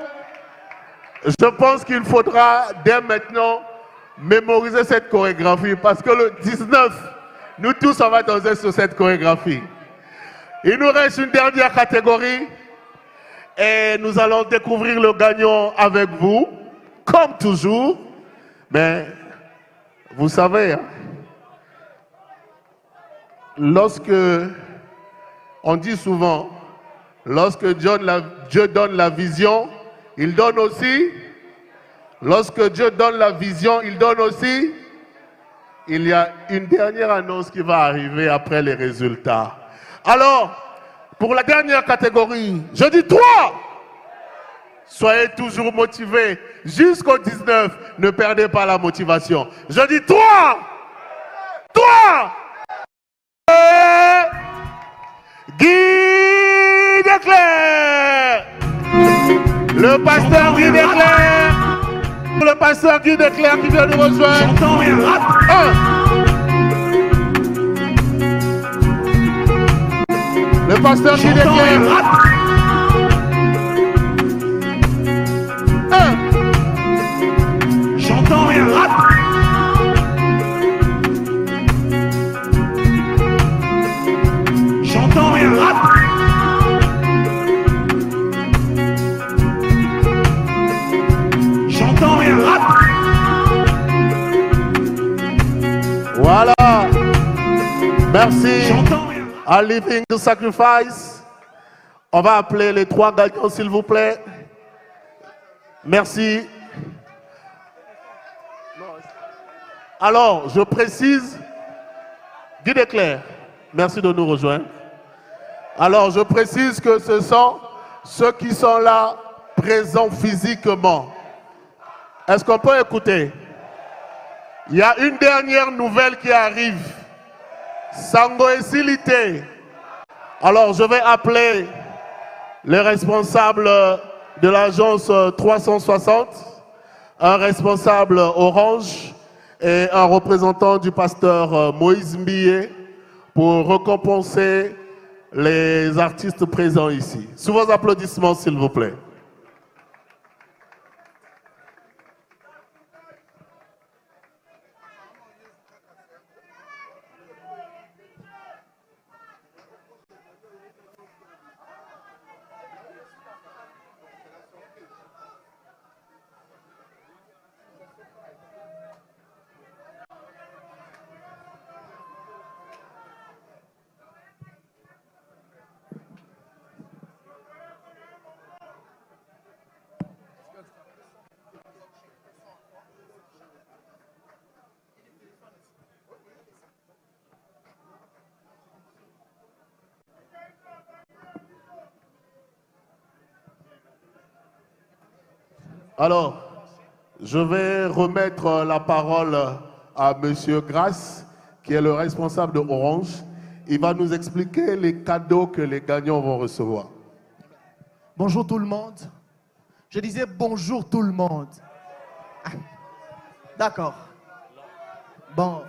Je pense qu'il faudra dès maintenant mémoriser cette chorégraphie parce que le 19, nous tous on va danser sur cette chorégraphie. Il nous reste une dernière catégorie et nous allons découvrir le gagnant avec vous, comme toujours. Mais vous savez, hein, lorsque on dit souvent, lorsque Dieu donne la vision, il donne aussi. Lorsque Dieu donne la vision, il donne aussi. Il y a une dernière annonce qui va arriver après les résultats. Alors, pour la dernière catégorie, je dis 3. Soyez toujours motivés. Jusqu'au 19, ne perdez pas la motivation. Je dis 3. 3. Guy Desclerc. Le pasteur Guy Desclerc. Le pasteur Guy Desclerc qui vient nous rejoindre. J'entends rien. 1. Le pasteur Guy Desclerc. 1. J'entends rien. J'entends rien. J'entends rien. Voilà. Merci. J'entends rien. À Living the Sacrifice. On va appeler les 3 gagnants, s'il vous plaît. Merci. Alors, je précise, Guy Desclerc, merci de nous rejoindre. Alors, je précise que ce sont ceux qui sont là, présents physiquement. Est-ce qu'on peut écouter? Il y a une dernière nouvelle qui arrive. Sango et Silité. Alors, je vais appeler les responsables de l'agence 360, un responsable Orange et un représentant du pasteur Moïse Mbié pour récompenser les artistes présents ici. Sous vos applaudissements, s'il vous plaît. Alors, je vais remettre la parole à Monsieur Grasse, qui est le responsable de Orange. Il va nous expliquer les cadeaux que les gagnants vont recevoir. Bonjour tout le monde. Je disais bonjour tout le monde. D'accord. Bon.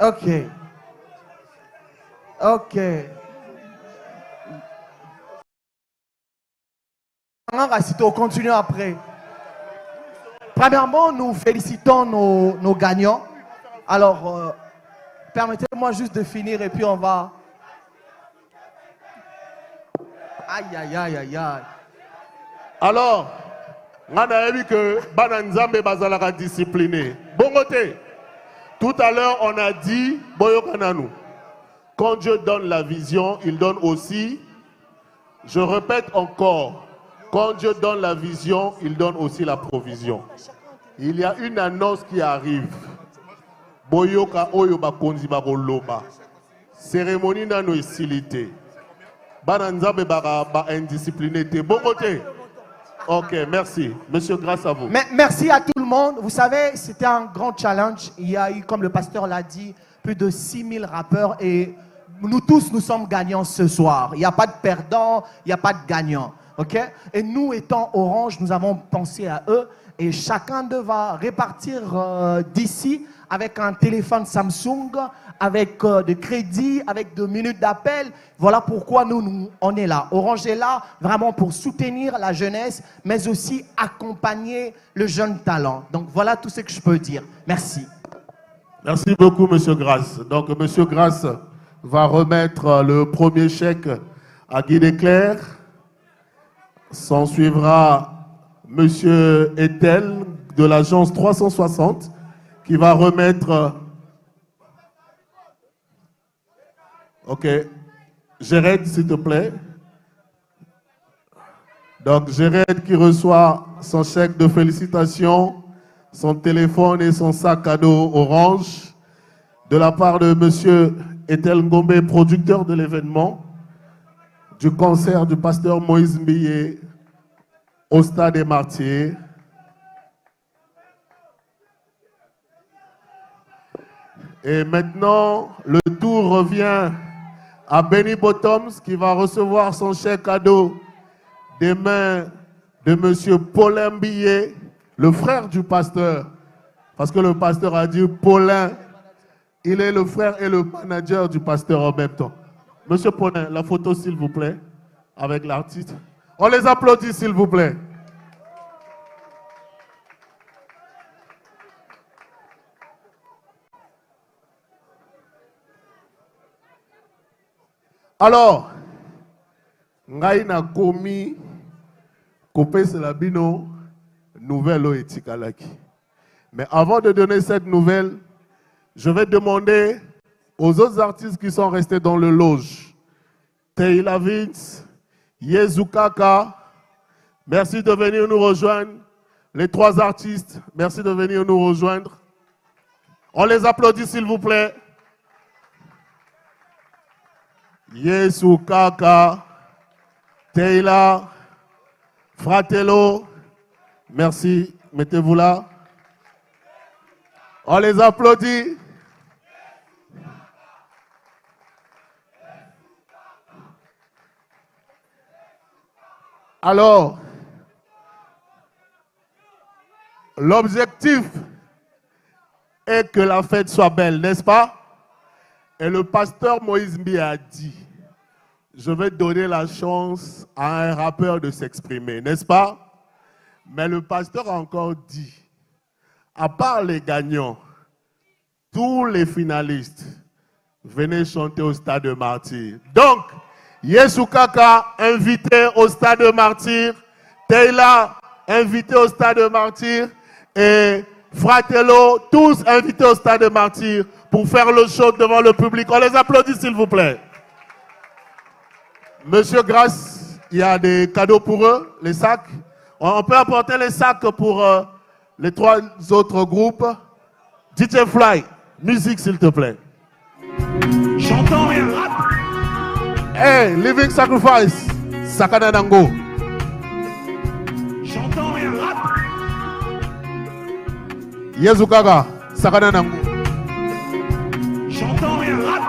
Ok. Ok. On continue après. Premièrement, nous félicitons nos gagnants. Alors, permettez-moi juste de finir et puis on va... Aïe, aïe, aïe, aïe, aïe. Alors, on a vu que Bananzambe Bazalaka discipliné. Bon côté. Tout à l'heure, on a dit, Boyokananu, quand Dieu donne la vision, il donne aussi, je répète encore, quand Dieu donne la vision, il donne aussi la provision. Il y a une annonce qui arrive. Boyoka Oyoba Konziba Loba. Cérémonie nano estilité. Bananzambe ba indiscipliné. Bon côté. Ok, merci. Monsieur, grâce à vous. Merci à tout le monde. Vous savez, c'était un grand challenge. Il y a eu, comme le pasteur l'a dit, plus de 6000 rappeurs et nous tous, nous sommes gagnants ce soir. Il n'y a pas de perdants, il n'y a pas de gagnants. Ok? Et nous, étant Orange, nous avons pensé à eux et chacun d'eux va répartir d'ici avec un téléphone Samsung, avec de crédit, avec 2 minutes d'appel. Voilà pourquoi on est là. Orange est là vraiment pour soutenir la jeunesse, mais aussi accompagner le jeune talent. Donc voilà tout ce que je peux dire. Merci. Merci beaucoup, Monsieur Grasse. Donc, Monsieur Grasse va remettre le premier chèque à Guy Desclerc. S'en suivra Monsieur Etel de l'agence 360 qui va remettre... Ok. Géred, s'il te plaît. Donc, Géred qui reçoit son chèque de félicitations, son téléphone et son sac cadeau Orange, de la part de Monsieur Etel Ngombe, producteur de l'événement, du concert du pasteur Moïse Mbiye au Stade des Martyrs. Et maintenant, le tour revient à Benny Bottoms qui va recevoir son chèque cadeau des mains de M. Paulin Mbiye, le frère du pasteur. Parce que le pasteur a dit Paulin, il est le frère et le manager du pasteur en même temps. Monsieur Paulin, la photo s'il vous plaît, avec l'artiste. On les applaudit s'il vous plaît. Alors, ngai na komi kopesa la bino nouvelle o etikalaki. Mais avant de donner cette nouvelle, je vais demander aux autres artistes qui sont restés dans le loge. Teila Vince, Yezukaka, merci de venir nous rejoindre. Les 3 artistes, merci de venir nous rejoindre. On les applaudit s'il vous plaît. Yezukaka, Teila, Fratello, merci, mettez-vous là. On les applaudit. Alors, l'objectif est que la fête soit belle, n'est-ce pas? Et le pasteur Moïse Mbiye a dit, je vais donner la chance à un rappeur de s'exprimer, n'est-ce pas? Mais le pasteur a encore dit, à part les gagnants, tous les finalistes, venez chanter au Stade de Martyrs. Donc, Yezukaka, invité au Stade de Martyrs, Teila, invité au Stade de Martyrs, et Fratello, tous invités au Stade de Martyrs pour faire le show devant le public. On les applaudit s'il vous plaît. Monsieur Grasse, il y a des cadeaux pour eux, les sacs. On peut apporter les sacs pour les 3 autres groupes. DJ Fly, musique s'il te plaît. J'entends rien. Hey, Living Sacrifice, Sakana Dango. Yezukaga, Sakana Nangu. J'entends un rap.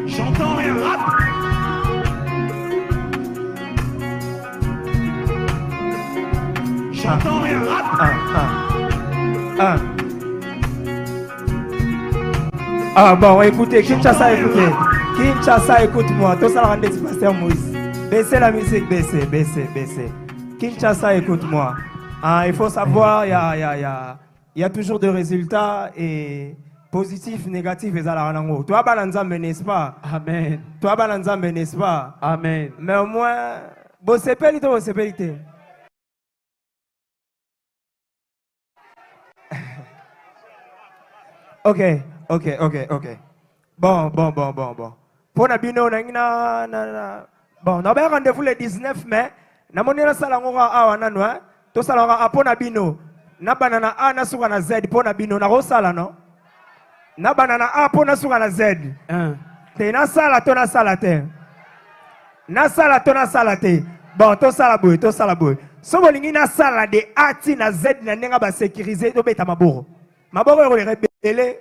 J'entends un rap. J'entends un rap. Ah bon, écoutez, Kinshasa, écoutez. Kinshasa, écoute-moi. Tout ça, la rendez pasteur Moïse. Baissez la musique, baissez. Kinshasa, écoute-moi. Ah, il faut savoir, il y a toujours des résultats et positifs, négatifs et zalaranango. Toi, Balanzambe, n'est-ce pas? Amen. Toi, Balanzambe, n'est-ce pas? Amen. Mais au moins, bossez pélité. Ok. Bon. Pour Nabino, bon, on a rendez-vous le 19 mai. Na monena salangora awa nanwa. To salangora apo Nabino. Na banana A na suka na Z po Nabino na rosala no. Na banana A po na suka na Z. Te na sala to na sala te. Na sala to na sala te. Bon, to sala boy. So bolingi na sala de A ti na Z na nenga ba sécuriser to beta maboro. Maboro ko le rebelle.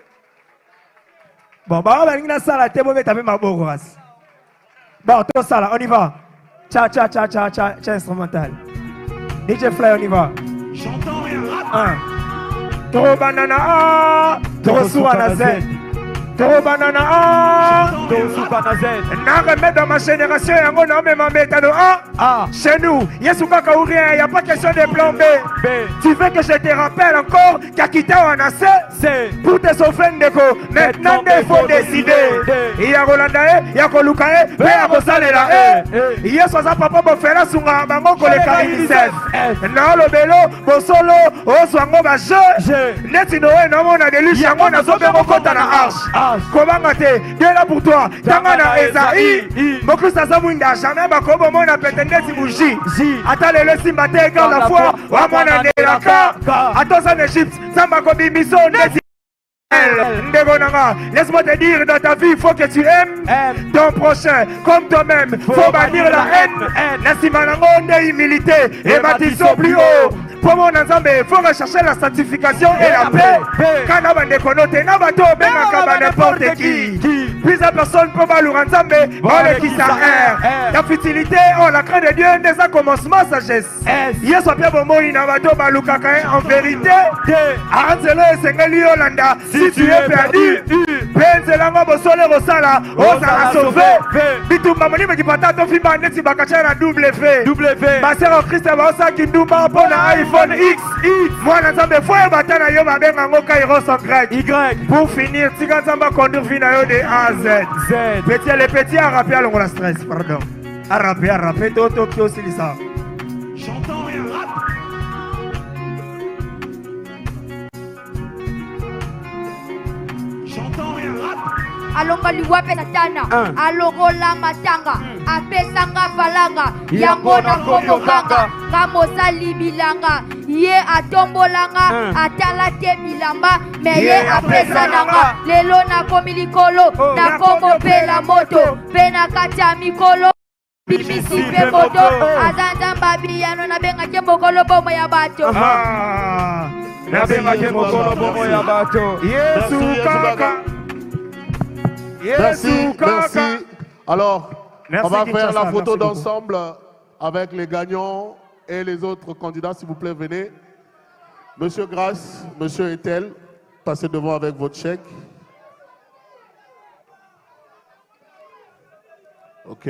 Bon, bah, on va aller ça la tête, on va taper ma bourre. Bon, tout ça là, on y va. Cha, instrumental. DJ Fly, on y va. J'entends un rap. Toro banana, toro sourana Z. Toro banana, toro sourana Z. N'a remettre dans ma génération, et on a même un méthode A. Chez nous, Yesuka Kaourien, il n'y a pas question de plan B. Tu veux que je te rappelle encore qu'à quitter on a C. Pour te sauver Ndeko, maintenant il faut décider. Il y a Rolandae, il y a Kolukae, il y a Rosalela. Il y a Sosa Papa Bofera Sunga, Bango Koleka UNICEF. Non, le vélo, Bosolo, Oswango Baje. Netinoé, non, on a des luches, on a sauvé mon compte à la arche. Comment t'es? Dieu là pour toi. Tangana Esaïe. Mokus Azamunda, jamais Bakobo, mon appétendé si bougie. Attends le Simbate, quand la foi, Wamana Nelaka. Attends en Égypte, Sambakobi Miso, laisse-moi te dire, dans ta vie, il faut que tu aimes ton prochain comme toi-même. Faut bannir la haine. Nasimanango, humilité et bâtissons plus haut. Pour mon ensemble, il faut rechercher la sanctification et la paix. Quand on a connoté, on va tomber n'importe qui. Plusieurs personnes peuvent aller au ensemble, on les qui s'arrête. La futilité, la crainte de Dieu, dès un commencement, sagesse. Hier, soit bien bon mot, il n'a pas de baloukakan en vérité. Arrête-le et Sengeli Yolanda, si tu es perdu. Penzelango Bosole Rosala, Osara sauvé. Bitou Mamoni, mais qui pata ton film, Neti Bakacha la W. Ma sœur en Christ, elle va aussi qui nous m'a pour iPhone X. Moi, l'ensemble des fois, Batana Yoba Ben Mango Kairos en grec. Y. Pour finir, Tigan Samba conduire Finayo de A à Z. Les petits à rapper à la stress, pardon. À rapper, Toto qui aussi ça. J'entends un rap. J'entends un rap. alonga liwape satana alongola matanga apesanga falanga yango na komokanga ngamosali bilanga ye atombolanga atala te bilamba me ye apesananga lelo nakomi likolo nakomopela moto mpe na kati ya mikolo bimisi mpe moto azanzamba biyano nabengaki mokolo bomo ya bato nabengaki mokolo bomo ya bato Yesu kaka. Merci. Alors, on va faire la photo d'ensemble avec les gagnants et les autres candidats. S'il vous plaît, venez. Monsieur Grasse, Monsieur Etel, passez devant avec votre chèque. OK.